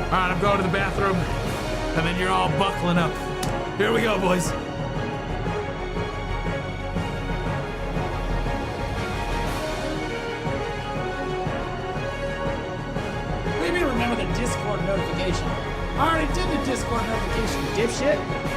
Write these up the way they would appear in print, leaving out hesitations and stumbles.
All right, I'm going to the bathroom, and then you're all buckling up. Here we go, boys. What do you mean remember the Discord notification? I already did the Discord notification, dipshit.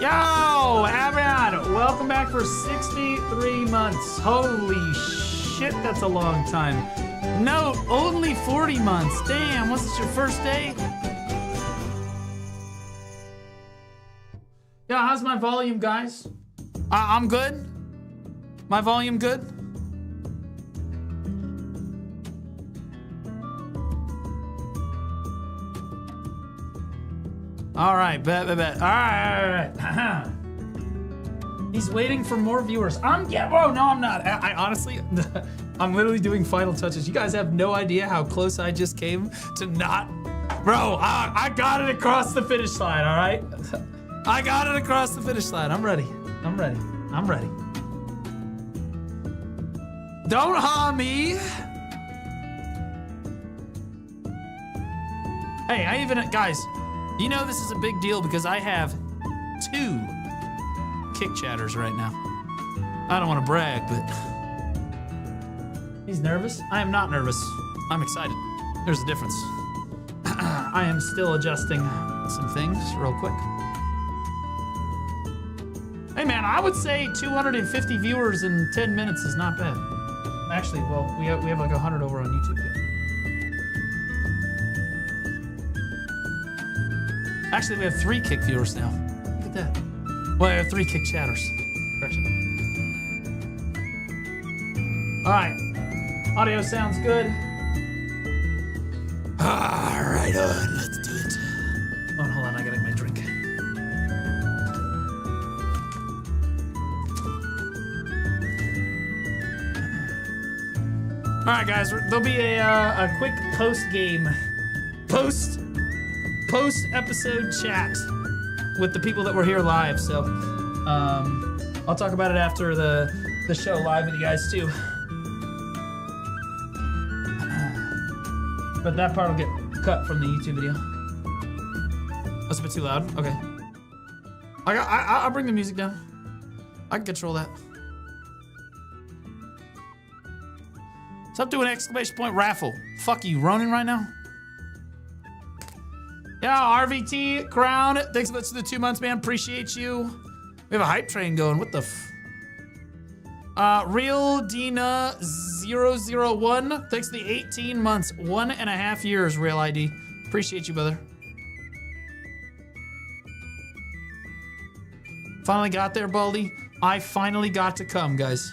Yo, Aviad, welcome back for 63 months. Holy shit, that's a long time. No, only 40 months. Damn, was this your first day? Yeah, how's my volume, guys? I'm good. My volume good? All right, bet. All right. He's waiting for more viewers. Whoa, no, I'm not. I honestly, I'm literally doing final touches. You guys have no idea how close I just came to not. Bro, I got it across the finish line, all right? I got it across the finish line. I'm ready. Don't harm me. Hey, guys, you know this is a big deal because I have 2 kick chatters right now. I don't want to brag, but he's nervous. I am not nervous. I'm excited. There's a difference. I am still adjusting some things real quick. Hey man, I would say 250 viewers in 10 minutes is not bad. Actually, well, we have like 100 over on YouTube. Actually, we have 3 kick viewers now. Look at that. Well, I have 3 kick chatters. Correction. All right. Audio sounds good. All right, let's do it. Oh, hold on, I gotta get my drink. All right, guys, there'll be a quick post-episode chat with the people that were here live. So I'll talk about it after the show live with you guys too. But that part will get cut from the YouTube video. That's a bit too loud. Okay. I'll bring the music down. I can control that. Stop doing exclamation point raffle. Fuck you, Ronin right now? Yeah, RVT, Crown, thanks so much for the 2 months, man. Appreciate you. We have a hype train going. What the Real Dina 001, thanks for the 18 months. 1.5 years, Real ID. Appreciate you, brother. Finally got there, Baldy. I finally got to come, guys.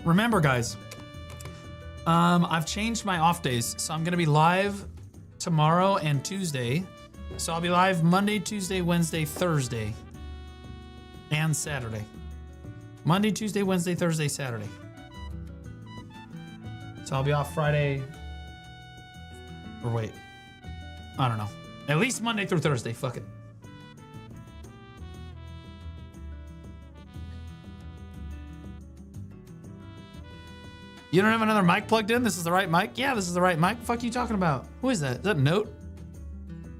Remember, guys, I've changed my off days, so I'm gonna be live tomorrow and Tuesday. So I'll be live Monday, Tuesday, Wednesday, Thursday, and Saturday. Monday, Tuesday, Wednesday, Thursday, Saturday. So I'll be off Friday, or wait, I don't know. At least Monday through Thursday, fuck it. You don't have another mic plugged in? This is the right mic? Yeah, this is the right mic. What the fuck are you talking about? Who is that? Is that Note?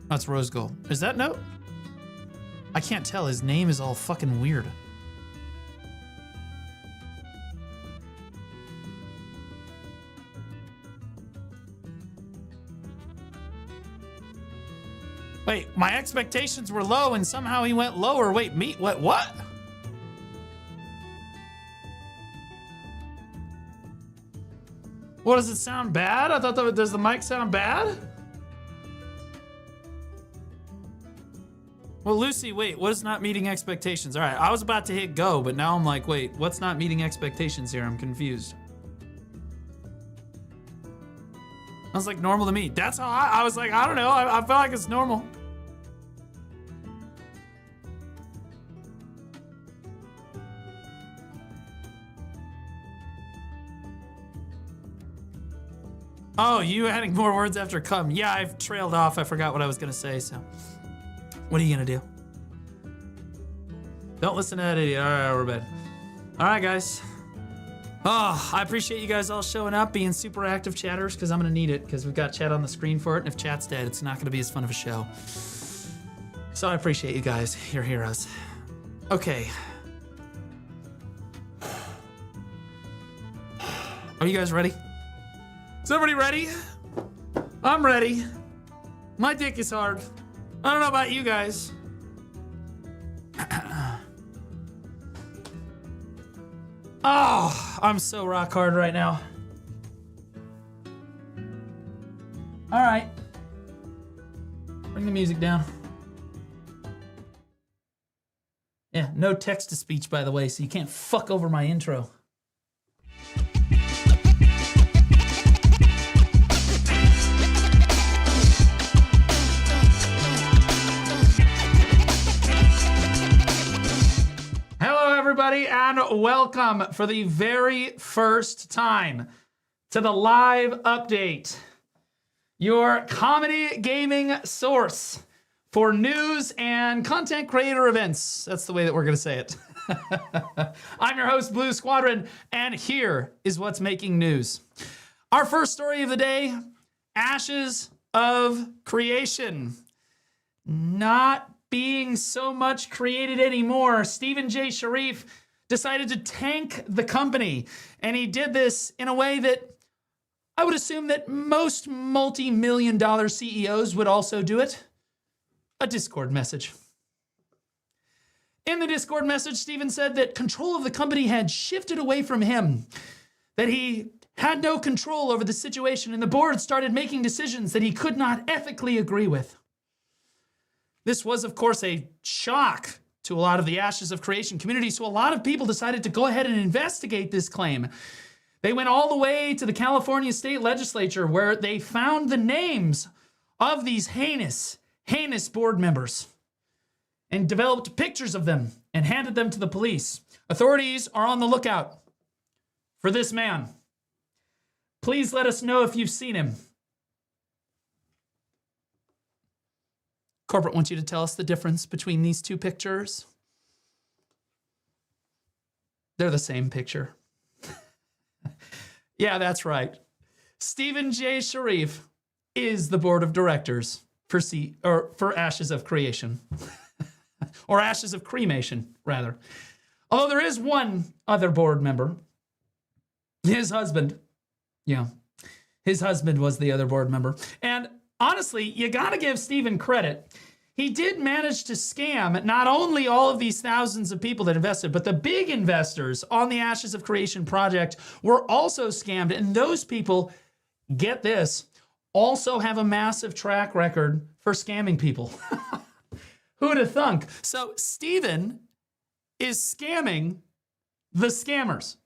That's Rose Gold. Is that Note? I can't tell. His name is all fucking weird. Wait, my expectations were low and somehow he went lower. Wait, me? What? What, does it sound bad? I thought does the mic sound bad? Well, Lucy, wait, what is not meeting expectations? All right, I was about to hit go, but now I'm like, wait, what's not meeting expectations here? I'm confused. I was like, normal to me. That's how I was like, I don't know. I felt like it's normal. Oh, you adding more words after come. Yeah, I've trailed off. I forgot what I was going to say, so. What are you going to do? Don't listen to that idiot. All right, we're bad. All right, guys. Oh, I appreciate you guys all showing up, being super active chatters, because I'm going to need it, because we've got chat on the screen for it, and if chat's dead, it's not going to be as fun of a show. So I appreciate you guys. You're heroes. Okay. Are you guys ready? Is everybody ready? I'm ready. My dick is hard. I don't know about you guys. Oh, I'm so rock hard right now. All right. Bring the music down. Yeah, no text-to-speech, by the way, so you can't fuck over my intro. Hello, everybody, and welcome for the very first time to the live update, your comedy gaming source for news and content creator events. That's the way that we're gonna say it. I'm your host, Blue Squadron, and here is what's making news. Our first story of the day, Ashes of Creation. Not being so much created anymore. Stephen J. Sharif decided to tank the company, and he did this in a way that I would assume that most multi-million-dollar CEOs would also do it. A Discord message. In the Discord message, Stephen said that control of the company had shifted away from him, that he had no control over the situation, and the board started making decisions that he could not ethically agree with. This was, of course, a shock to a lot of the Ashes of Creation community, so a lot of people decided to go ahead and investigate this claim. They went all the way to the California State Legislature, where they found the names of these heinous board members and developed pictures of them and handed them to the police. Authorities are on the lookout for this man. Please let us know if you've seen him. Corporate wants you to tell us the difference between these two pictures. They're the same picture. Yeah, that's right. Stephen J. Sharif is the board of directors for Ashes of Creation. Or Ashes of Cremation, rather. Although there is one other board member. His husband. Yeah. His husband was the other board member. And honestly, you gotta give Stephen credit. He did manage to scam not only all of these thousands of people that invested, but the big investors on the Ashes of Creation project were also scammed. And those people, get this, also have a massive track record for scamming people. Who'd have thunk? So Stephen is scamming the scammers.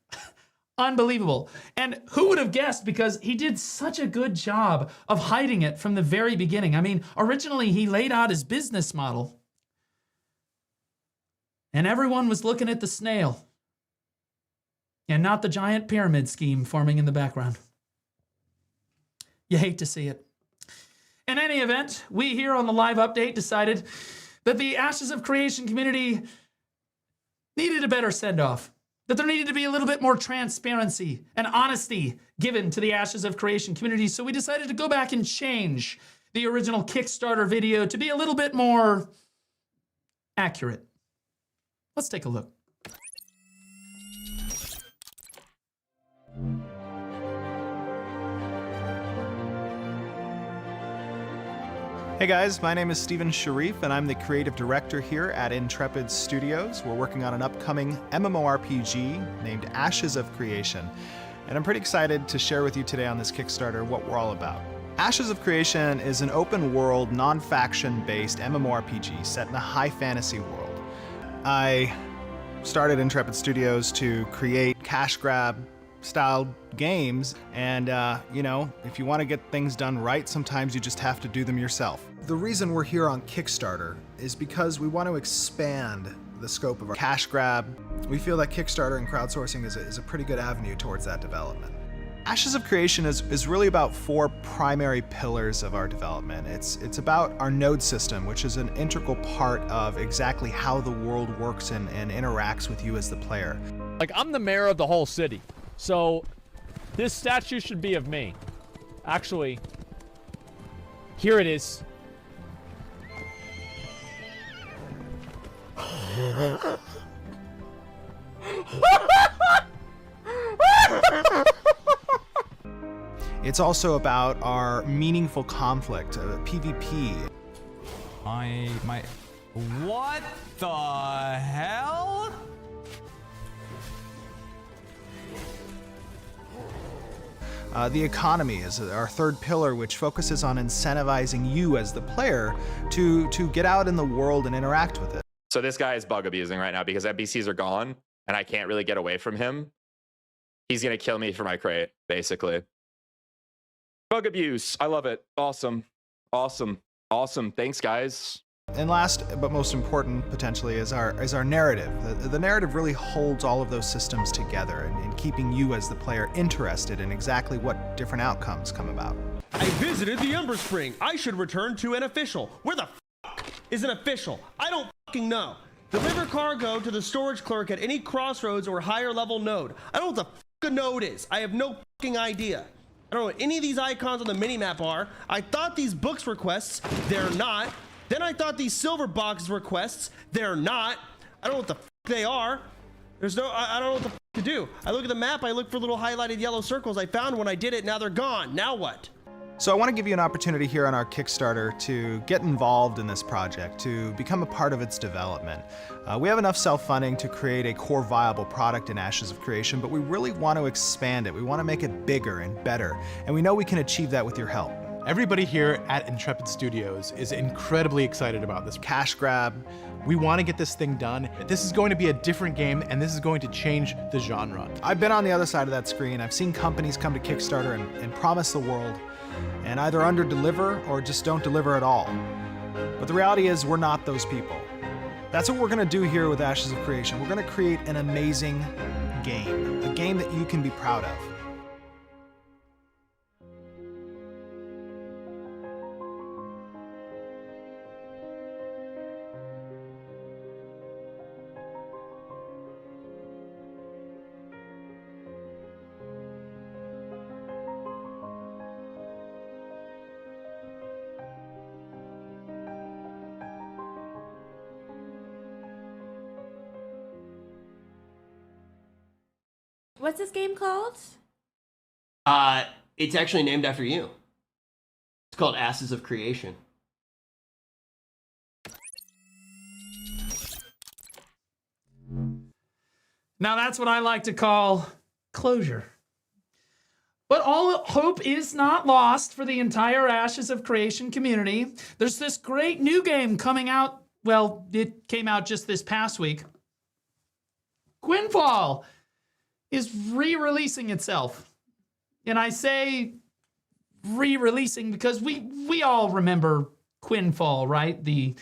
Unbelievable. And who would have guessed, because he did such a good job of hiding it from the very beginning. I mean, originally he laid out his business model and everyone was looking at the snail and not the giant pyramid scheme forming in the background. You hate to see it. In any event, we here on the live update decided that the Ashes of Creation community needed a better send-off. That there needed to be a little bit more transparency and honesty given to the Ashes of Creation community. So we decided to go back and change the original Kickstarter video to be a little bit more accurate. Let's take a look. Hey guys, my name is Stephen Sharif and I'm the creative director here at Intrepid Studios. We're working on an upcoming mmorpg named Ashes of Creation. And I'm pretty excited to share with you today on this Kickstarter what we're all about. Ashes of Creation is an open world, non-faction based mmorpg set in a high fantasy world. I started Intrepid Studios to create cash grab style games, and you know, if you want to get things done right, sometimes you just have to do them yourself. The reason we're here on Kickstarter is because we want to expand the scope of our cash grab. We feel that Kickstarter and crowdsourcing is a pretty good avenue towards that development. Ashes of Creation is really about four primary pillars of our development. It's about our node system, which is an integral part of exactly how the world works and interacts with you as the player. Like, I'm the mayor of the whole city. So, this statue should be of me. Actually, here it is. It's also about our meaningful conflict, PvP. What the hell? The economy is our third pillar, which focuses on incentivizing you as the player to get out in the world and interact with it. So this guy is bug abusing right now because NPCs are gone and I can't really get away from him. He's going to kill me for my crate, basically. Bug abuse. I love it. Awesome. Awesome. Awesome. Thanks, guys. And last but most important, potentially, is our narrative. The narrative really holds all of those systems together and keeping you as the player interested in exactly what different outcomes come about. I visited the Ember Spring. I should return to an official. Where the f is an official? I don't fucking know. Deliver cargo to the storage clerk at any crossroads or higher level node. I don't know what the fuck a node is. I have no fucking idea. I don't know what any of these icons on the minimap are. I thought these books were quests. They're not. Then I thought these silver box were quests. They're not. I don't know what the f they are. There's no, I don't know what the f to do. I look at the map, I look for little highlighted yellow circles. I found one, I did it, now they're gone. Now what? So I want to give you an opportunity here on our Kickstarter to get involved in this project, to become a part of its development. We have enough self-funding to create a core viable product in Ashes of Creation, but we really want to expand it. We want to make it bigger and better, and we know we can achieve that with your help. Everybody here at Intrepid Studios is incredibly excited about this Cash grab. We want to get this thing done. This is going to be a different game, and this is going to change the genre. I've been on the other side of that screen. I've seen companies come to Kickstarter and promise the world, and either under-deliver or just don't deliver at all. But the reality is we're not those people. That's what we're gonna do here with Ashes of Creation. We're gonna create an amazing game, a game that you can be proud of. What's this game called? It's actually named after you. It's called Asses of Creation. Now that's what I like to call closure. But all hope is not lost for the entire Ashes of Creation community. There's this great new game coming out. Well, it came out just this past week. Quinfall is re-releasing itself. And I say re-releasing because we all remember Quinfall, right? The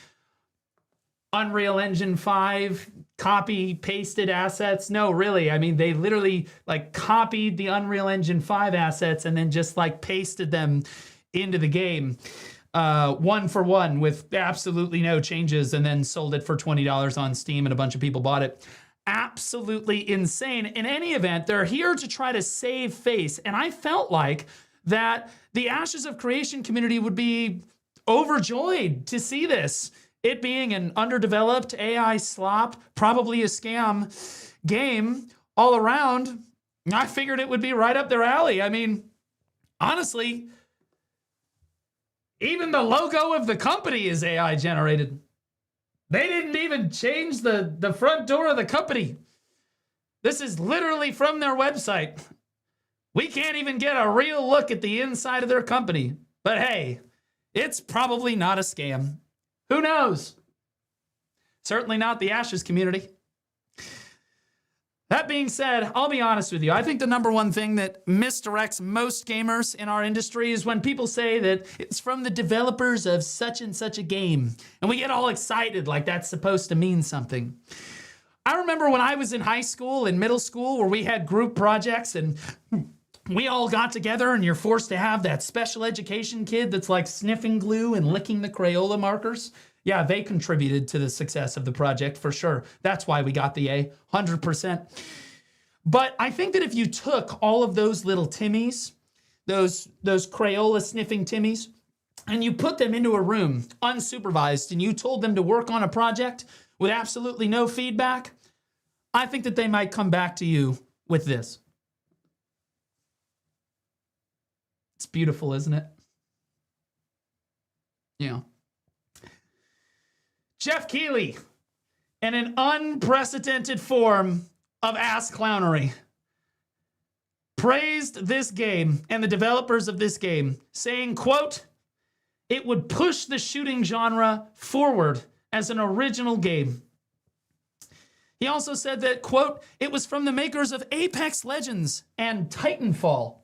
Unreal Engine 5 copy-pasted assets. No, really. I mean, they literally like copied the Unreal Engine 5 assets and then just like pasted them into the game. One for one with absolutely no changes, and then sold it for $20 on Steam and a bunch of people bought it. Absolutely insane. In any event, they're here to try to save face. And I felt like that the Ashes of Creation community would be overjoyed to see this. It being an underdeveloped AI slop, probably a scam game all around, I figured it would be right up their alley. I mean, honestly, even the logo of the company is AI generated. They didn't even change the front door of the company. This is literally from their website. We can't even get a real look at the inside of their company. But hey, it's probably not a scam. Who knows? Certainly not the Ashes community. That being said, I'll be honest with you. I think the number one thing that misdirects most gamers in our industry is when people say that it's from the developers of such and such a game. And we get all excited like that's supposed to mean something. I remember when I was in high school and middle school where we had group projects and we all got together and you're forced to have that special education kid that's like sniffing glue and licking the Crayola markers. Yeah, they contributed to the success of the project for sure. That's why we got the A, 100%. But I think that if you took all of those little Timmies, those Crayola sniffing Timmies, and you put them into a room unsupervised and you told them to work on a project with absolutely no feedback, I think that they might come back to you with this. It's beautiful, isn't it? Yeah. Jeff Keighley, in an unprecedented form of ass clownery, praised this game and the developers of this game, saying, quote, "It would push the shooting genre forward as an original game." He also said that, quote, it was from the makers of Apex Legends and Titanfall.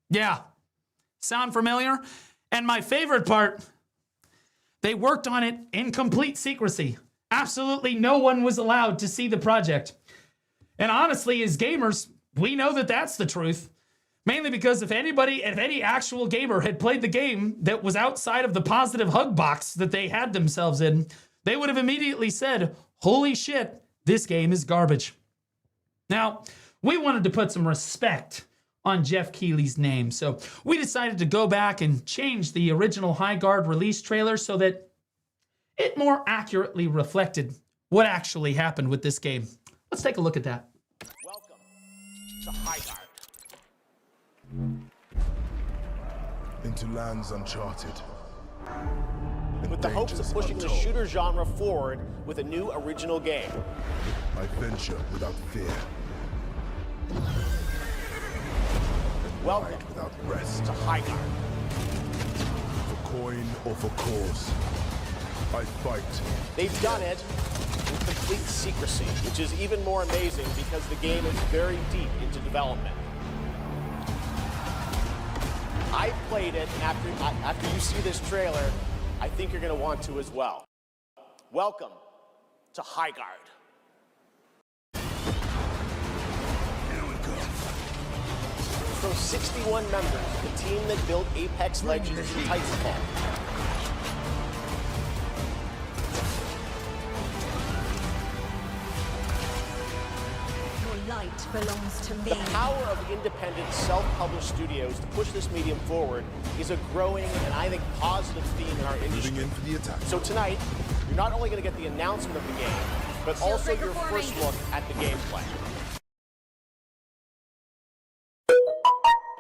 Yeah, sound familiar? And my favorite part, they worked on it in complete secrecy. Absolutely no one was allowed to see the project. And honestly, as gamers, we know that that's the truth. Mainly because if any actual gamer had played the game that was outside of the positive hug box that they had themselves in, they would have immediately said, holy shit, this game is garbage. Now, we wanted to put some respect on Jeff Keighley's name, so we decided to go back and change the original High Guard release trailer so that it more accurately reflected what actually happened with this game. Let's take a look at that. Welcome to High Guard. Into lands uncharted. With the hopes of pushing the shooter genre forward with a new original game. I venture without fear. Welcome without rest. to High Guard. For coin or for cause. I fight. They've done it in complete secrecy, which is even more amazing because the game is very deep into development. I played it, and after you see this trailer, I think you're going to want to as well. Welcome to High Guard. From 61 members, the team that built Apex Legends and Titanfall. Your light belongs to me. The power of independent, self-published studios to push this medium forward is a growing and I think positive theme in our industry. Moving in for the attack. So tonight, you're not only going to get the announcement of the game, but also your first look at the gameplay.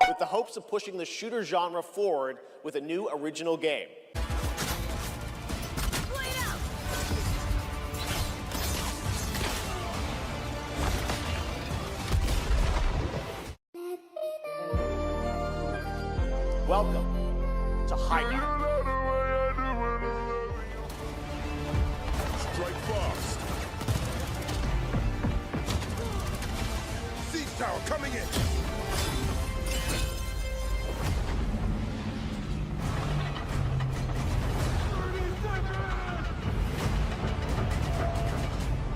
With the hopes of pushing the shooter genre forward with a new original game. Welcome to High Guard. Strike fast. Siege tower coming in.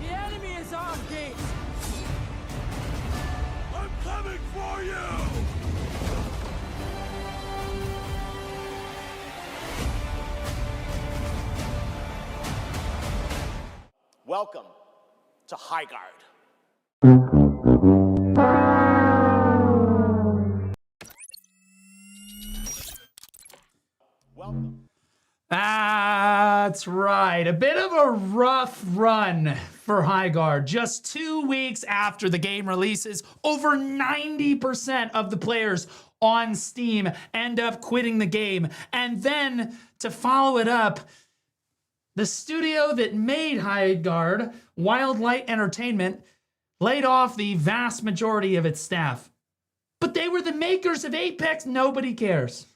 The enemy is on gate. I'm coming for you. Welcome to High Guard. Welcome. That's right. A bit of a rough run for High Guard. Just 2 weeks after the game releases, over 90% of the players on Steam end up quitting the game. And then to follow it up, the studio that made High Guard, Wildlight Entertainment, laid off the vast majority of its staff. But they were the makers of Apex. Nobody cares.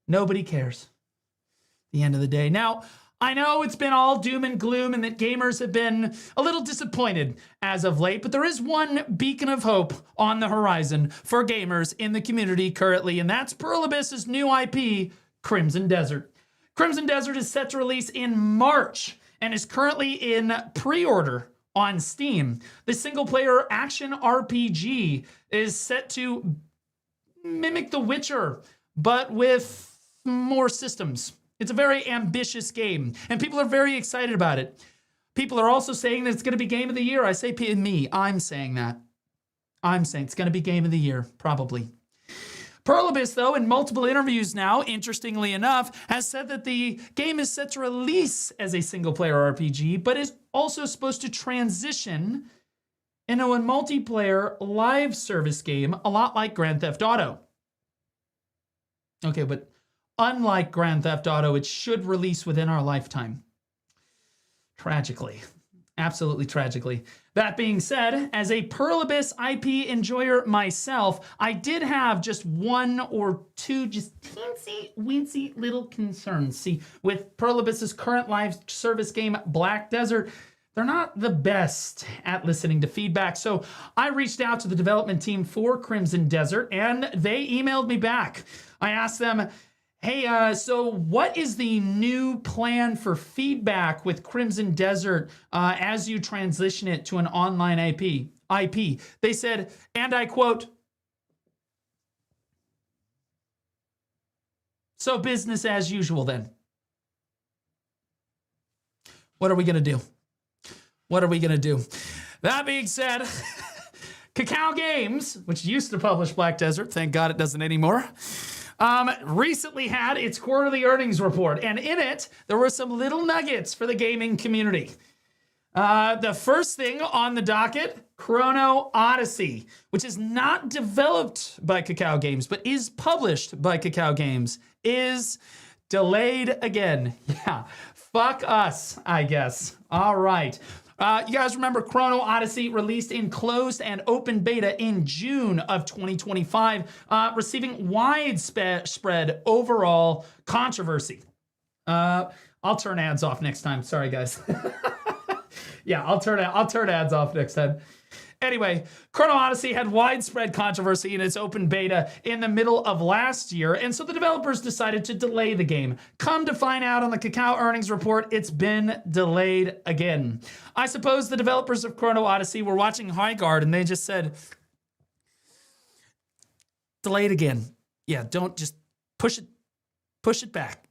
Nobody cares. At the end of the day. Now, I know it's been all doom and gloom and that gamers have been a little disappointed as of late, but there is one beacon of hope on the horizon for gamers in the community currently, and that's Pearl Abyss's new IP, Crimson Desert. Crimson Desert is set to release in March and is currently in pre-order on Steam. The single-player action RPG is set to mimic The Witcher, but with more systems. It's a very ambitious game, and people are very excited about it. People are also saying that it's going to be Game of the Year. I say me. I'm saying that. I'm saying it's going to be Game of the Year, probably. Pearl Abyss, though, in multiple interviews now, interestingly enough, has said that the game is set to release as a single-player RPG, but is also supposed to transition into a multiplayer live service game, a lot like Grand Theft Auto. Okay, but unlike Grand Theft Auto, it should release within our lifetime. Tragically. Absolutely tragically. That being said, as a Pearl Abyss IP enjoyer myself, I did have just one or two just teensy-weensy little concerns. See, with Pearl Abyss's current live service game, Black Desert, they're not the best at listening to feedback. So I reached out to the development team for Crimson Desert, and they emailed me back. I asked them, hey, so what is the new plan for feedback with Crimson Desert as you transition it to an online IP? They said, and I quote, so business as usual then. What are we going to do? What are we going to do? That being said, Cacao Games, which used to publish Black Desert, thank God it doesn't anymore, recently had its quarterly earnings report. And in it, there were some little nuggets for the gaming community. The first thing on the docket, Chrono Odyssey, which is not developed by Cacao Games, but is published by Cacao Games, is delayed again. Yeah, fuck us, I guess. All right. You guys remember Chrono Odyssey released in closed and open beta in June of 2025, receiving widespread overall controversy. I'll turn ads off next time. Sorry, guys. Yeah, I'll turn ads off next time. Anyway, Chrono Odyssey had widespread controversy in its open beta in the middle of last year, and so the developers decided to delay the game. Come to find out on the Cacao earnings report, it's been delayed again. I suppose the developers of Chrono Odyssey were watching High Guard and they just said, delayed again. Yeah, don't just push it back.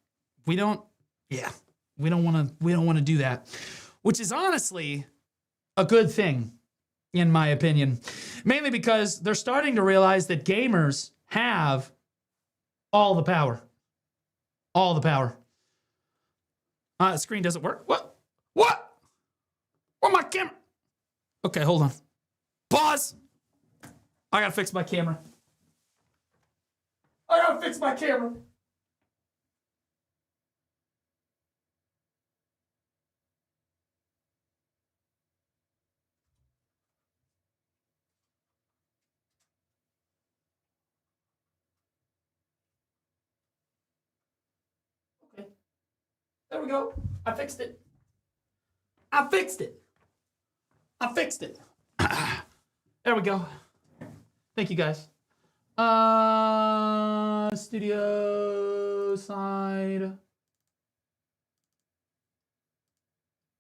We don't want to do that. Which is honestly a good thing, in my opinion. Mainly because they're starting to realize that gamers have all the power. All the power. The screen doesn't work. What? Where's my camera? Okay, hold on. Pause. I gotta fix my camera. Okay. There we go. I fixed it. There we go. Thank you, guys. Studio side.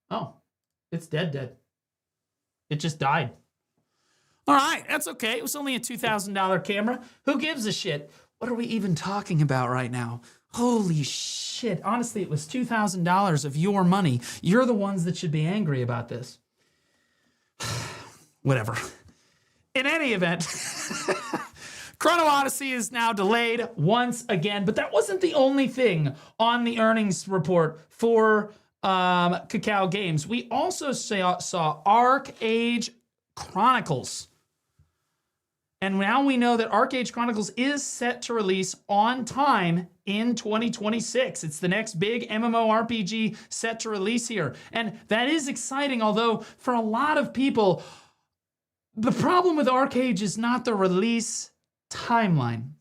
Oh, it's dead. It just died. All right, that's okay. It was only a $2,000 camera. Who gives a shit? What are we even talking about right now? Holy shit. Honestly, it was $2,000 of your money. You're the ones that should be angry about this. Whatever. In any event, Chrono Odyssey is now delayed once again, but that wasn't the only thing on the earnings report for Cacao Games. We also saw Arc Age Chronicles. And now we know that Arc Age Chronicles is set to release on time in 2026. It's the next big MMORPG set to release here. And that is exciting, although for a lot of people, the problem with Arc Age is not the release timeline.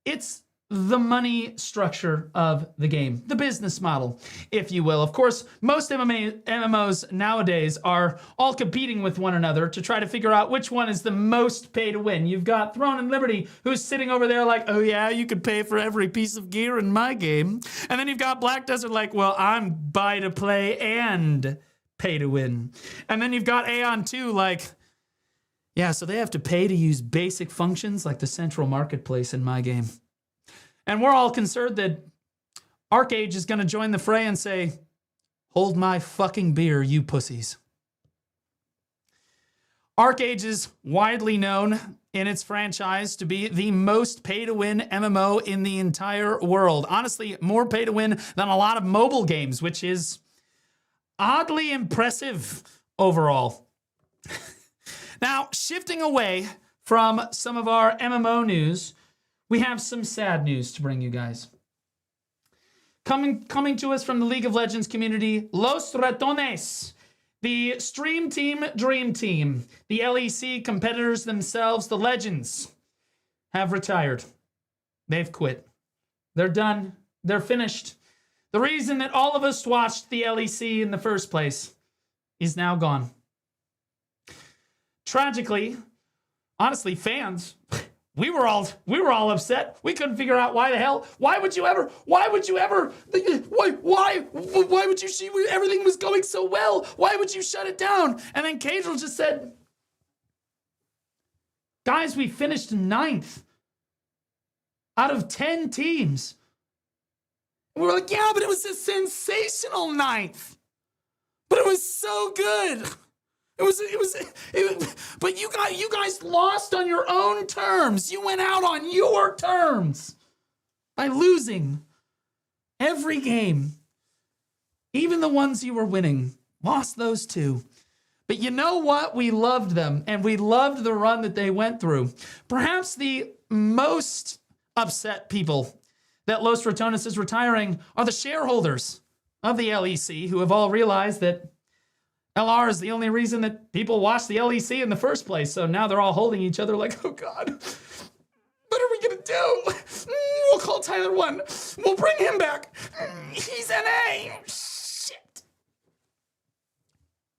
It's the money structure of the game, the business model, if you will. Of course, most MMOs nowadays are all competing with one another to try to figure out which one is the most pay to win. You've got Throne and Liberty, who's sitting over there like, oh yeah, you could pay for every piece of gear in my game. And then you've got Black Desert like, well, I'm buy to play and pay to win. And then you've got Aeon 2 like, yeah, so they have to pay to use basic functions like the central marketplace in my game. And we're all concerned that Arc Age is going to join the fray and say, hold my fucking beer, you pussies. Arc Age is widely known in its franchise to be the most pay-to-win MMO in the entire world. Honestly, more pay-to-win than a lot of mobile games, which is oddly impressive overall. Now, shifting away from some of our MMO news, we have some sad news to bring you guys. Coming to us from the League of Legends community, Los Ratones, the Stream Team Dream Team, the LEC competitors themselves, the Legends, have retired. They've quit. They're done. They're finished. The reason that all of us watched the LEC in the first place is now gone. Tragically, honestly, fans, we were all upset. We couldn't figure out why would you see everything was going so well? Why would you shut it down? And then Cadril just said, guys, we finished 9th out of 10 teams. And we were like, yeah, but it was a sensational 9th. But it was so good. But you guys lost on your own terms. You went out on your terms by losing every game. Even the ones you were winning, lost those too. But you know what? We loved them, and we loved the run that they went through. Perhaps the most upset people that Los Ratones is retiring are the shareholders of the LEC, who have all realized that LR is the only reason that people watch the LEC in the first place. So now they're all holding each other like, oh God, what are we gonna do? We'll call Tyler 1. We'll bring him back. He's NA. Shit.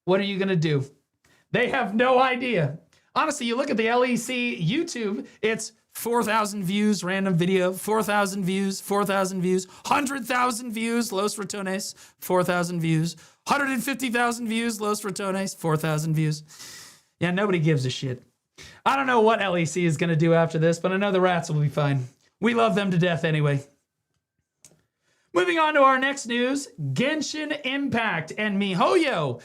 What are you gonna do? They have no idea. Honestly, you look at the LEC YouTube, it's 4,000 views, random video, 4,000 views, 4,000 views, 100,000 views, Los Ratones, 4,000 views, 150,000 views, Los Ratones, 4,000 views. Yeah, nobody gives a shit. I don't know what LEC is going to do after this, but I know the rats will be fine. We love them to death anyway. Moving on to our next news, Genshin Impact and MiHoYo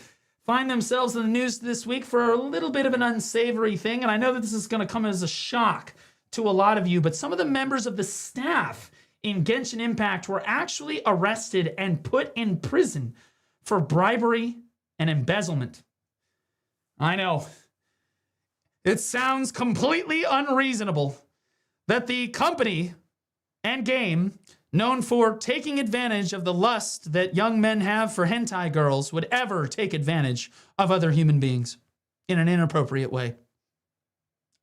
find themselves in the news this week for a little bit of an unsavory thing, and I know that this is going to come as a shock to a lot of you, but some of the members of the staff in Genshin Impact were actually arrested and put in prison for bribery and embezzlement. I know. It sounds completely unreasonable that the company and game known for taking advantage of the lust that young men have for hentai girls would ever take advantage of other human beings in an inappropriate way.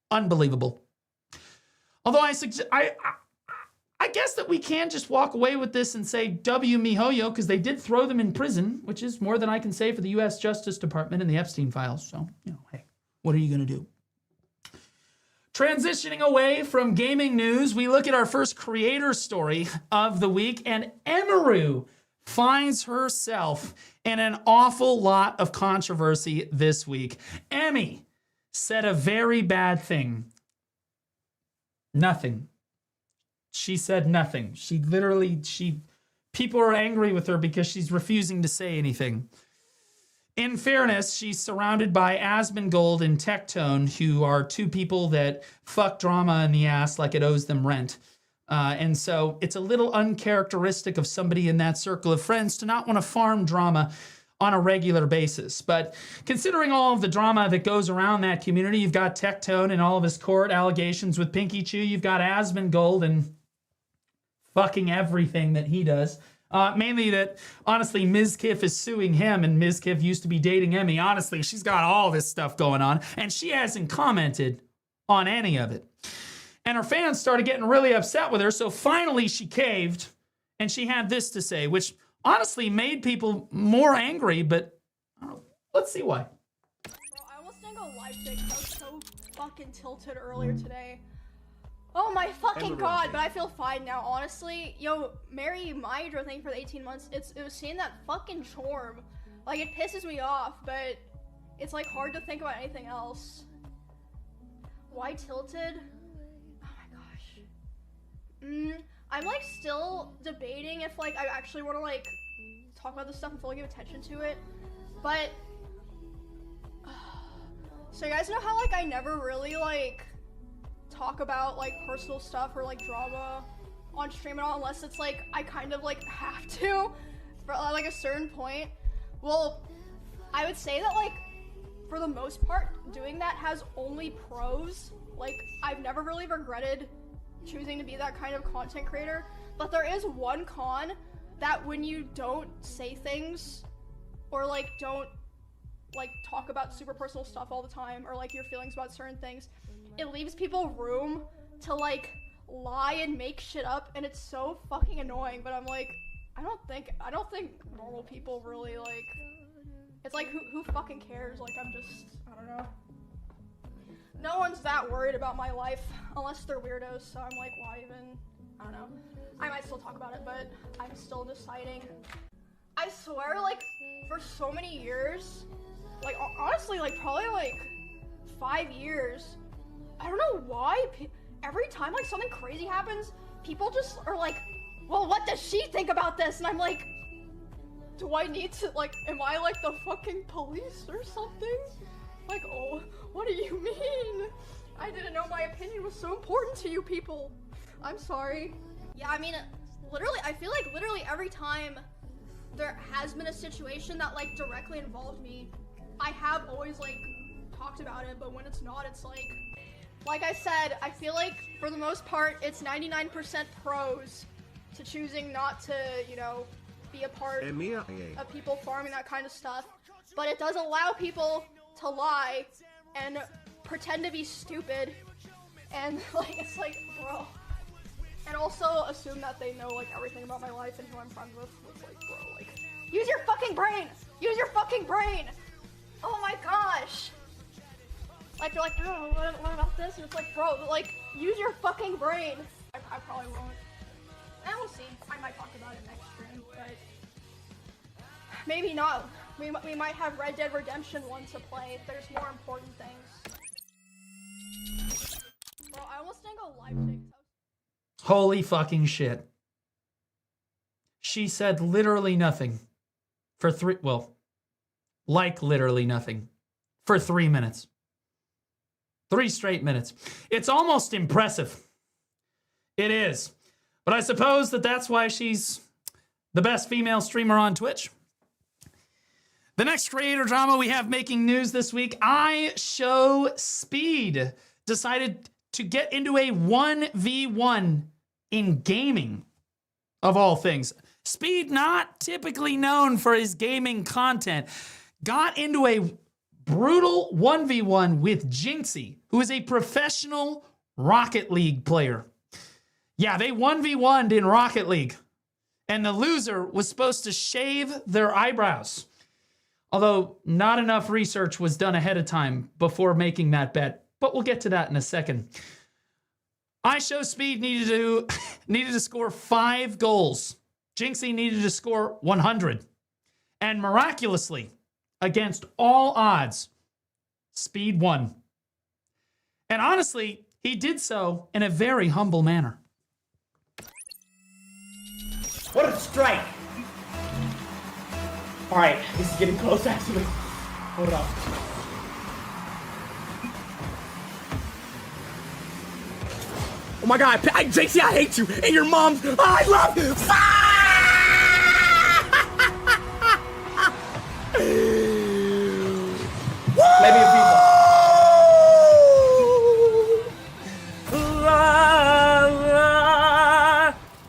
Unbelievable. Although I guess that we can just walk away with this and say W MiHoYo, because they did throw them in prison, which is more than I can say for the U.S. Justice Department and the Epstein files. So, hey, what are you going to do? Transitioning away from gaming news, we look at our first creator story of the week, and Emeru finds herself in an awful lot of controversy this week. Emmy said a very bad thing. Nothing. She said nothing. People are angry with her because she's refusing to say anything. In fairness, she's surrounded by Asmongold and Tectone, who are two people that fuck drama in the ass like it owes them rent. And so it's a little uncharacteristic of somebody in that circle of friends to not want to farm drama on a regular basis. But considering all of the drama that goes around that community, you've got Tectone and all of his court allegations with Pinky Chew, you've got Asmongold and fucking everything that he does. Mainly that, honestly, Mizkif is suing him, and Mizkif used to be dating Emmy. Honestly, she's got all this stuff going on, and she hasn't commented on any of it. And her fans started getting really upset with her, so finally she caved, and she had this to say, which honestly made people more angry, but I don't know, let's see why. Bro, I almost didn't go live today because I was so fucking tilted earlier today. Oh my fucking god, but I feel fine now, honestly. Yo, Mary Mydra, thank you for the 18 months. It was seeing that fucking Chorm. Like, it pisses me off, but it's like hard to think about anything else. Why tilted? Oh my gosh. I'm like still debating if like I actually want to like talk about this stuff and fully give attention to it. But so you guys know how like I never really like talk about like personal stuff or like drama on stream at all unless it's like I kind of like have to for like a certain point. Well, I would say that like for the most part doing that has only pros. Like I've never really regretted choosing to be that kind of content creator, but there is one con that when you don't say things or like don't like talk about super personal stuff all the time or like your feelings about certain things, it leaves people room to like lie and make shit up, and it's so fucking annoying. But I'm like, I don't think normal people really like, it's like who fucking cares? Like I don't know. No one's that worried about my life unless they're weirdos, so I'm like, why even? I don't know. I might still talk about it, but I'm still deciding. I swear, like, for so many years, like, honestly, like, probably, like, 5 years, I don't know why, every time, like, something crazy happens, people just are like, well, what does she think about this? And I'm like, do I need to, like, am I, like, the fucking police or something? Like, oh, what do you mean? I didn't know my opinion was so important to you people. I'm sorry. Yeah, I mean, literally, I feel like literally every time there has been a situation that like directly involved me, I have always like talked about it, but when it's not, it's like I said, I feel like for the most part, it's 99% pros to choosing not to, you know, be a part of people farming that kind of stuff, but it does allow people to lie and pretend to be stupid, and like, it's like, bro. And also assume that they know like everything about my life and who I'm friends with. It's like, bro, like, use your fucking brain! Use your fucking brain! Oh my gosh! Like, you're like, oh, what about this? And it's like, bro, like, use your fucking brain! I probably won't. And we'll see. I might talk about it next stream, but maybe not. We might have Red Dead Redemption 1 to play. There's more important things. Bro, I almost didn't go live today. Holy fucking shit. She said literally nothing for literally nothing for 3 minutes. 3 straight minutes. It's almost impressive. It is. But I suppose that's why she's the best female streamer on Twitch. The next creator drama we have making news this week, iShowSpeed decided to get into a 1v1 in gaming, of all things. Speed, not typically known for his gaming content, got into a brutal 1v1 with Jinxie, who is a professional Rocket League player. Yeah, they 1v1'd in Rocket League, and the loser was supposed to shave their eyebrows. Although not enough research was done ahead of time before making that bet, but we'll get to that in a second. iShowSpeed needed to score 5 goals. Jinxie needed to score 100. And miraculously, against all odds, Speed won. And honestly, he did so in a very humble manner. What a strike! Alright, this is getting close actually. Hold on. Oh my god, JC, I hate you! And your mom's, I love you! Let me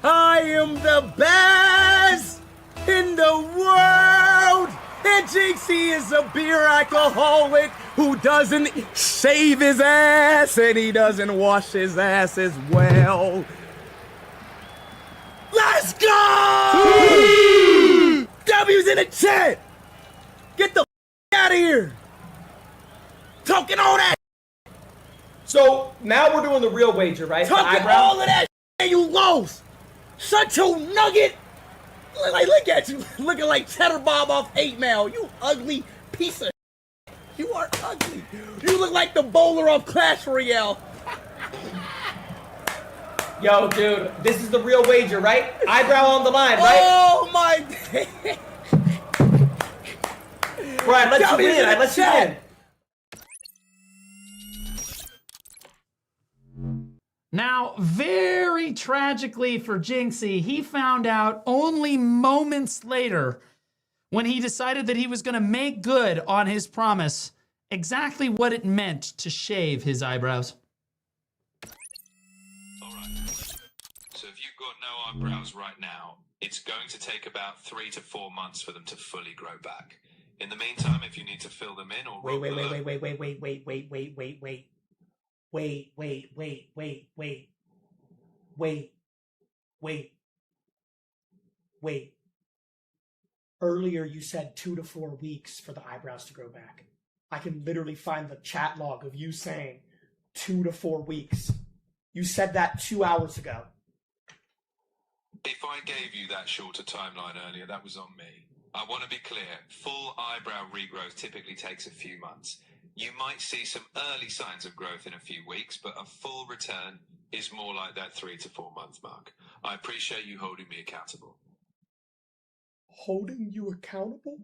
I am the best in the world! And Jinxie is a beer alcoholic who doesn't shave his ass and he doesn't wash his ass as well. Let's go! W's in the chat! Get the out of here! Talking all that. So now we're doing the real wager, right? Talking all of that and you lost. Shut your nugget. Look at you, looking like Cheddar Bob off 8 Mile. You ugly piece of. You are ugly. You look like the bowler off Clash Royale. Yo, dude, this is the real wager, right? Eyebrow on the line, right? Oh my. Right, let's you in. I let you in. Now, very tragically for Jinxie, he found out only moments later when he decided that he was going to make good on his promise exactly what it meant to shave his eyebrows. Alright, so if you've got no eyebrows right now, it's going to take about 3 to 4 months for them to fully grow back. In the meantime, if you need to fill them in or wait, Earlier, you said 2 to 4 weeks for the eyebrows to grow back. I can literally find the chat log of you saying 2 to 4 weeks. You said that 2 hours ago. If I gave you that shorter timeline earlier, that was on me. I want to be clear, full eyebrow regrowth typically takes a few months. You might see some early signs of growth in a few weeks, but a full return is more like that 3 to 4 month mark. I appreciate you holding me accountable. Holding you accountable?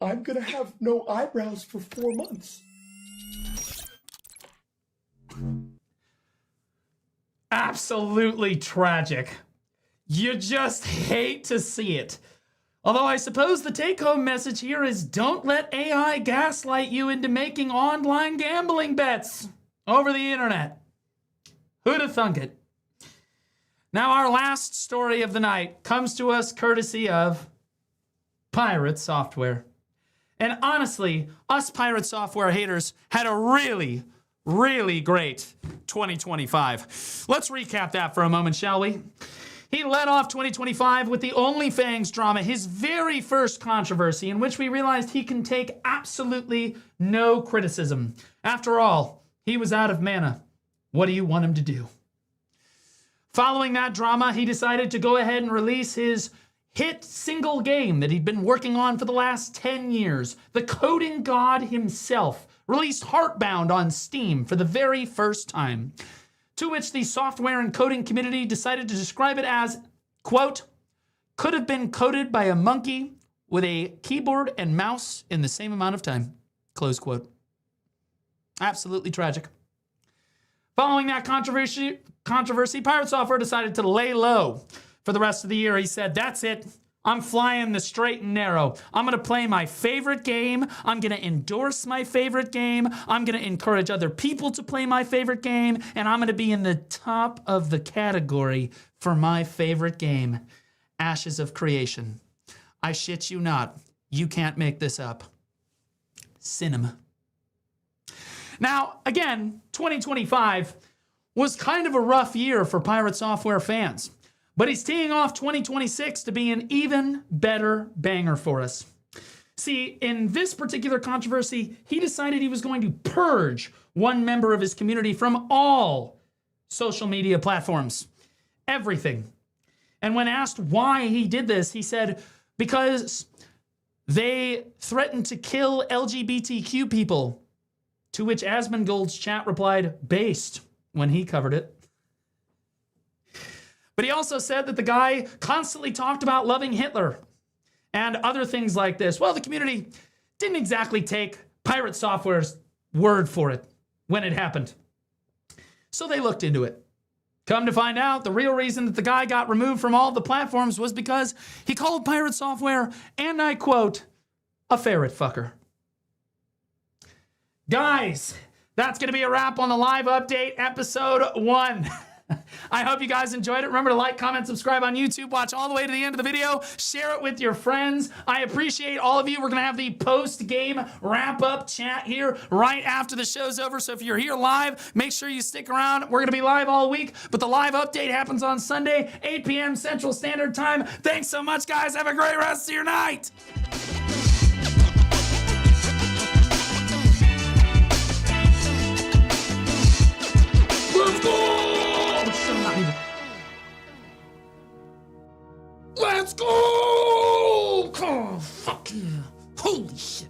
I'm gonna have no eyebrows for 4 months. Absolutely tragic. You just hate to see it. Although I suppose the take-home message here is don't let AI gaslight you into making online gambling bets over the internet. Who'd have thunk it? Now our last story of the night comes to us courtesy of Pirate Software. And honestly, us Pirate Software haters had a really great 2025. Let's recap that for a moment, shall we? He led off 2025 with the OnlyFans drama, his very first controversy, in which we realized he can take absolutely no criticism. After all, he was out of mana. What do you want him to do? Following that drama, he decided to go ahead and release his hit single game that he'd been working on for the last 10 years. The coding god himself released Heartbound on Steam for the very first time, to which the software and coding community decided to describe it as, quote, could have been coded by a monkey with a keyboard and mouse in the same amount of time, close quote. Absolutely tragic. Following that controversy, Pirate Software decided to lay low for the rest of the year. He said, that's it. I'm flying the straight and narrow. I'm going to play my favorite game. I'm going to endorse my favorite game. I'm going to encourage other people to play my favorite game. And I'm going to be in the top of the category for my favorite game, Ashes of Creation. I shit you not. You can't make this up. Cinema. Now, again, 2025 was kind of a rough year for Pirate Software fans. But he's teeing off 2026 to be an even better banger for us. See, in this particular controversy, he decided he was going to purge one member of his community from all social media platforms. Everything. And when asked why he did this, he said, because they threatened to kill LGBTQ people. To which Asmongold's chat replied, based, when he covered it. But he also said that the guy constantly talked about loving Hitler and other things like this. Well, the community didn't exactly take Pirate Software's word for it when it happened. So they looked into it. Come to find out, the real reason that the guy got removed from all the platforms was because he called Pirate Software, and I quote, a ferret fucker. Guys, that's going to be a wrap on the live update, episode 1. I hope you guys enjoyed it. Remember to like, comment, subscribe on YouTube. Watch all the way to the end of the video. Share it with your friends. I appreciate all of you. We're going to have the post-game wrap-up chat here right after the show's over. So if you're here live, make sure you stick around. We're going to be live all week, but the live update happens on Sunday, 8 p.m. Central Standard Time. Thanks so much, guys. Have a great rest of your night. Let's go! Let's go! Oh, fuck yeah. Holy shit.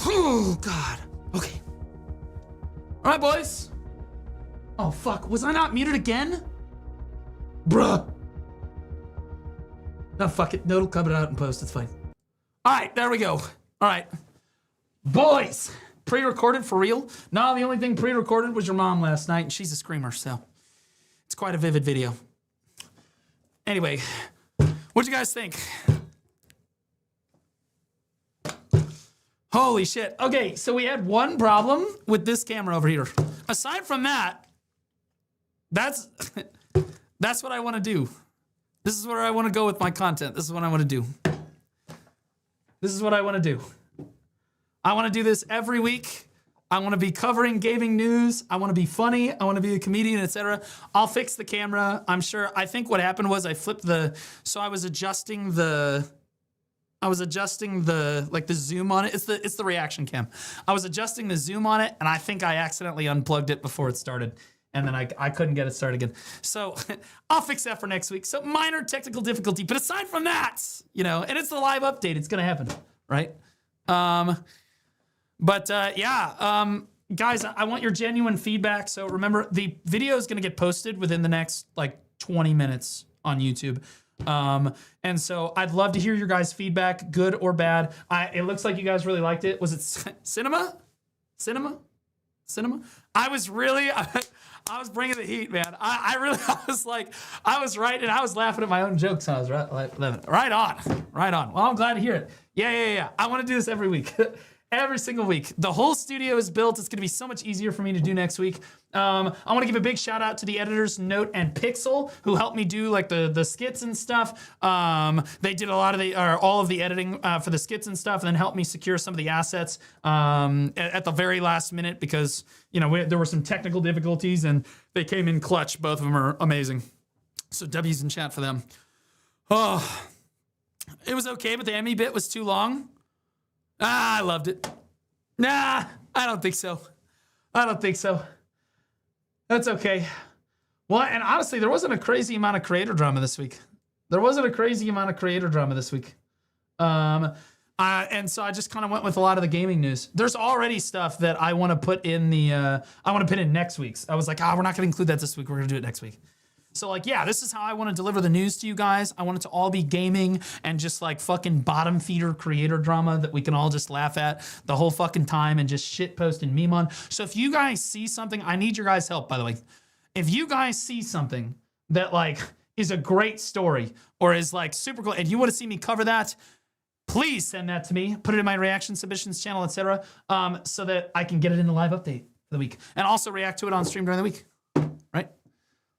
Oh, God. Okay. All right, boys. Oh, fuck. Was I not muted again? Bruh. No, fuck it. No, it'll cover it out in post. It's fine. All right, there we go. All right. Boys. Pre-recorded for real? No, the only thing pre-recorded was your mom last night, and she's a screamer, so it's quite a vivid video. Anyway, what'd you guys think? Holy shit. Okay, so we had one problem with this camera over here. Aside from that, that's what I want to do. This is where I want to go with my content. This is what I want to do. This is what I want to do. I want to do this every week. I want to be covering gaming news. I want to be funny. I want to be a comedian, etc. I'll fix the camera. I'm sure. I think what happened was I flipped so I was adjusting the I was adjusting the zoom on it. It's the reaction cam. I was adjusting the zoom on it, and I think I accidentally unplugged it before it started. And then I couldn't get it started again. So I'll fix that for next week. So minor technical difficulty. But aside from that, you know, and it's the live update. It's going to happen, right? Guys, I want your genuine feedback. So remember, the video is going to get posted within the next, 20 minutes on YouTube. And so I'd love to hear your guys' feedback, good or bad. It looks like you guys really liked it. Was it cinema? I was really... I was bringing the heat, man. I was right, and I was laughing at my own jokes. I was right on. Well, I'm glad to hear it. Yeah. I want to do this every week, every single week. The whole studio is built. It's going to be so much easier for me to do next week. I want to give a big shout out to the editors, Note and Pixel, who helped me do the skits and stuff. They did all of the editing for the skits and stuff, and then helped me secure some of the assets at the very last minute because there were some technical difficulties and they came in clutch. Both of them are amazing. So W's in chat for them. Oh, it was okay, but the Emmy bit was too long. I loved it. Nah, I don't think so. That's okay. Well, and honestly, there wasn't a crazy amount of creator drama this week. And so I just kind of went with a lot of the gaming news. There's already stuff that I want to put in next week's. I was like, we're not going to include that this week. We're going to do it next week. So this is how I want to deliver the news to you guys. I want it to all be gaming and just fucking bottom feeder creator drama that we can all just laugh at the whole fucking time and just shit post and meme on. So if you guys see something, I need your guys' help, by the way. If you guys see something that is a great story or is super cool and you want to see me cover that, please send that to me. Put it in my reaction submissions channel, etc., so that I can get it in the live update for the week and also react to it on stream during the week. Right?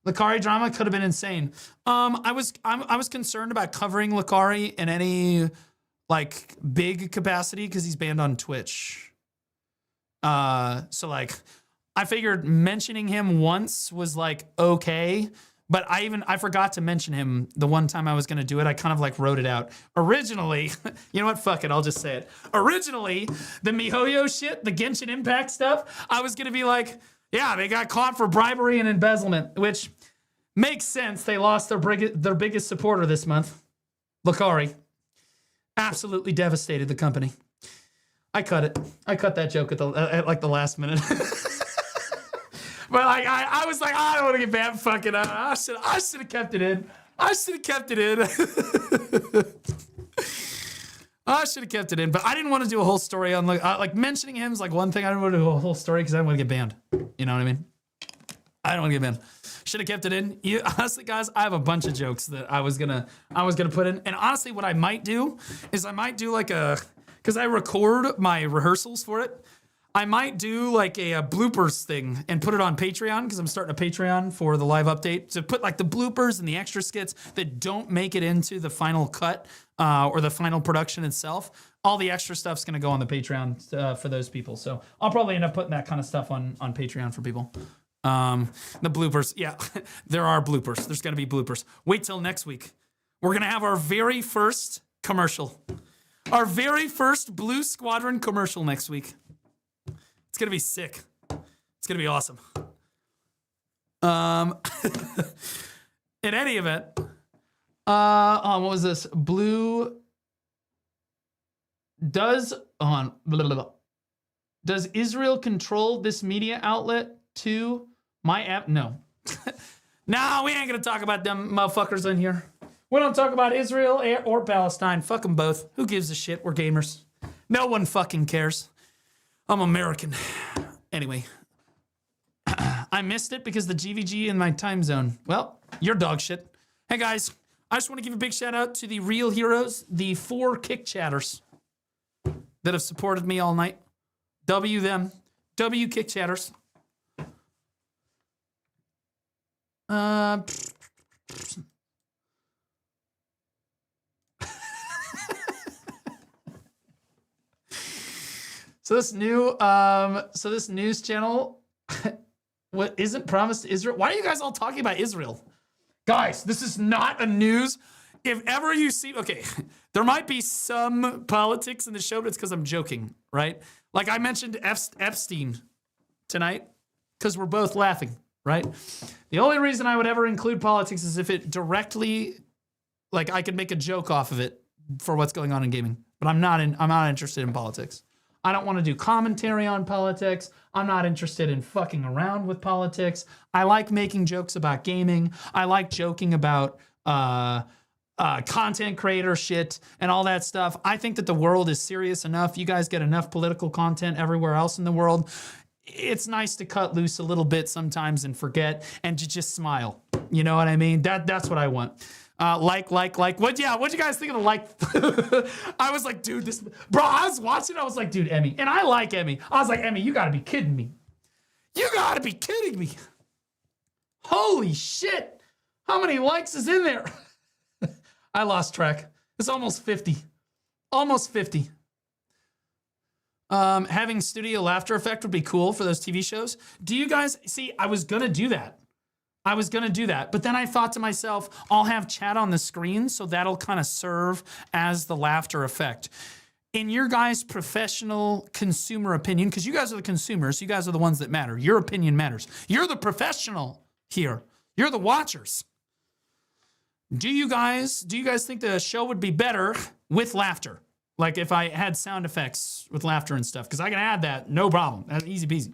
Lucari drama could have been insane. I was concerned about covering Lucari in any big capacity because he's banned on Twitch. I figured mentioning him once was okay, but I forgot to mention him the one time I was gonna do it. I kind of wrote it out. Originally, you know what? Fuck it, I'll just say it. Originally, the MiHoYo shit, the Genshin Impact stuff, I was gonna be yeah, they got caught for bribery and embezzlement, which makes sense. They lost their biggest supporter this month, Lucari. Absolutely devastated the company. I cut it. I cut that joke at the last minute. But I was I don't want to get banned. Fucking, I should have kept it in. I should have kept it in, but I didn't want to do a whole story on mentioning him is one thing. I didn't want to do a whole story because I didn't want to get banned. You know what I mean? I don't want to get banned. Should have kept it in. Honestly, guys, I have a bunch of jokes that I was gonna put in. And honestly, what I might do is because I record my rehearsals for it. I might do a bloopers thing and put it on Patreon because I'm starting a Patreon for the live update to put the bloopers and the extra skits that don't make it into the final cut or the final production itself. All the extra stuff's going to go on the Patreon for those people. So I'll probably end up putting that kind of stuff on Patreon for people. The bloopers. Yeah, there are bloopers. There's going to be bloopers. Wait till next week. We're going to have our very first commercial. Our very first Blue Squadron commercial next week. It's going to be sick. It's going to be awesome. In any event, what was this? Does Israel control this media outlet to my app? No. Nah, we ain't going to talk about them motherfuckers in here. We don't talk about Israel or Palestine. Fuck them both. Who gives a shit? We're gamers. No one fucking cares. I'm American. Anyway, I missed it because the GVG in my time zone. Well, you're dog shit. Hey guys, I just want to give a big shout out to the real heroes, the 4 kick chatters that have supported me all night. W them. W kick chatters. So this news channel, what isn't promised to Israel? Why are you guys all talking about Israel? Guys, this is not a news. if ever you see, okay, there might be some politics in the show, but it's because I'm joking, right? Like I mentioned Epstein tonight because we're both laughing, right? The only reason I would ever include politics is if it directly, like I could make a joke off of it for what's going on in gaming. But I'm not interested in politics. I don't want to do commentary on politics. I'm not interested in fucking around with politics. I like making jokes about gaming. I like joking about content creator shit and all that stuff. I think that the world is serious enough. You guys get enough political content everywhere else in the world. It's nice to cut loose a little bit sometimes and forget and to just smile. You know what I mean? That's what I want. Like. What'd you guys think of the like? I was like, dude, bro, I was watching, I was like, dude, Emmy. And I like Emmy. I was like, Emmy, you gotta be kidding me. You gotta be kidding me. Holy shit. How many likes is in there? I lost track. It's almost 50. Almost 50. Having studio laughter effect would be cool for those TV shows. Do you guys see? I was gonna do that. But then I thought to myself, I'll have chat on the screen, so that'll kind of serve as the laughter effect. In your guys' professional consumer opinion, because you guys are the consumers, you guys are the ones that matter. Your opinion matters. You're the professional here. You're the watchers. Do you guys think the show would be better with laughter? Like if I had sound effects with laughter and stuff, because I can add that, no problem. That's easy peasy.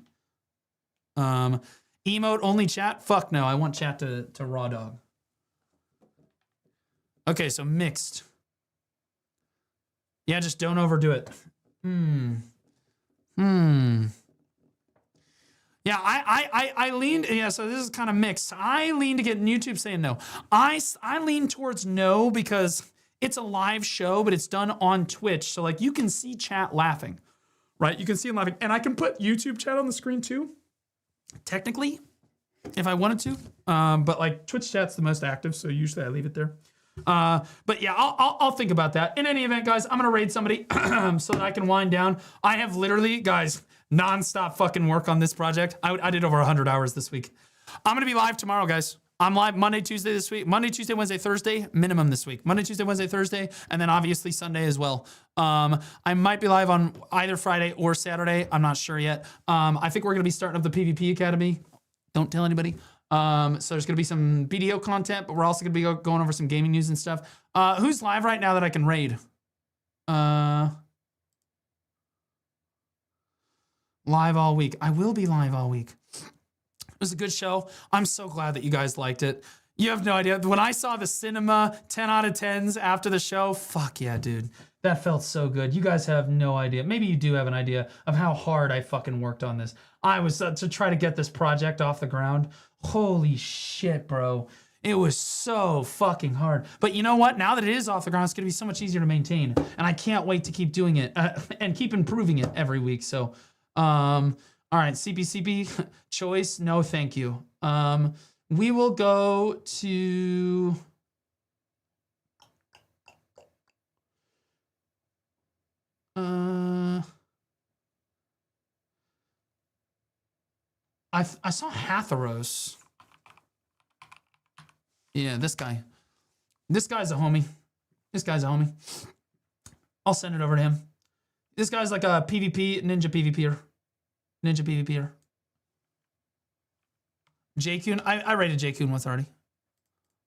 Emote only chat? Fuck no, I want chat to raw dog. Okay, so mixed. Yeah, just don't overdo it. Yeah, I leaned, yeah, so this is kind of mixed. I lean to get YouTube saying no. I lean towards no because it's a live show, but it's done on Twitch. So like you can see chat laughing, right? You can see them laughing. And I can put YouTube chat on the screen too. Technically, if I wanted to, but like Twitch chat's the most active, so usually I leave it there. But yeah, I'll think about that. In any event, guys, I'm gonna raid somebody so that I can wind down. I have literally, guys, nonstop fucking work on this project. I did over 100 hours this week. I'm gonna be live tomorrow, guys. I'm live Monday, Tuesday this week. Monday, Tuesday, Wednesday, Thursday, minimum this week. Monday, Tuesday, Wednesday, Thursday, and then obviously Sunday as well. I might be live on either Friday or Saturday. I'm not sure yet. I think we're gonna be starting up the PvP Academy. Don't tell anybody. So there's gonna be some BDO content, but we're also gonna be going over some gaming news and stuff. Who's live right now that I can raid? Live all week. I will be live all week. It was a good show. I'm so glad that you guys liked it. You have no idea. When I saw the cinema 10 out of 10s after the show, fuck yeah, dude. That felt so good. You guys have no idea. Maybe you do have an idea of how hard I fucking worked on this. I was to try to get this project off the ground. Holy shit, bro. It was so fucking hard. But you know what? Now that it is off the ground, it's going to be so much easier to maintain. And I can't wait to keep doing it and keep improving it every week. So, all right, CPCP choice, no thank you. We will go to... I saw Hatharos. Yeah, this guy. This guy's a homie. I'll send it over to him. This guy's like a PvP, ninja PvPer. J-Kun, I rated J-Kun once already.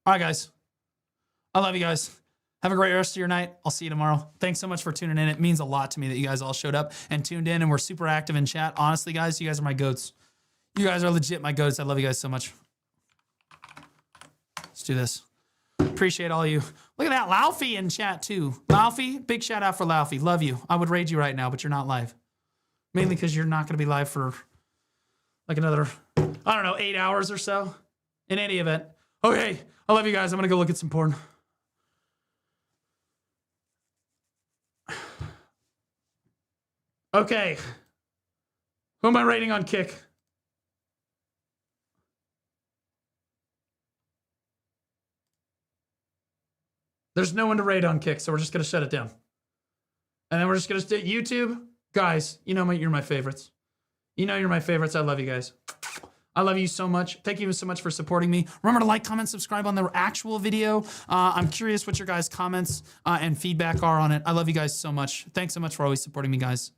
All right, guys. I love you guys. Have a great rest of your night. I'll see you tomorrow. Thanks so much for tuning in. It means a lot to me that you guys all showed up and tuned in and were super active in chat. Honestly, guys, you guys are my goats. You guys are legit my goats. I love you guys so much. Let's do this. Appreciate all you. Look at that. Laufey in chat too. Laufey, big shout out for Laufey. Love you. I would raid you right now, but you're not live. Mainly because you're not going to be live for like another, I don't know, 8 hours or so. In any event. Okay. I love you guys. I'm going to go look at some porn. Okay. Who am I rating on Kick? There's no one to rate on Kick, so we're just going to shut it down. And then we're just going to stay YouTube. Guys, you know you're my favorites. You know you're my favorites. I love you guys. I love you so much. Thank you so much for supporting me. Remember to like, comment, subscribe on the actual video. I'm curious what your guys' comments and feedback are on it. I love you guys so much. Thanks so much for always supporting me, guys.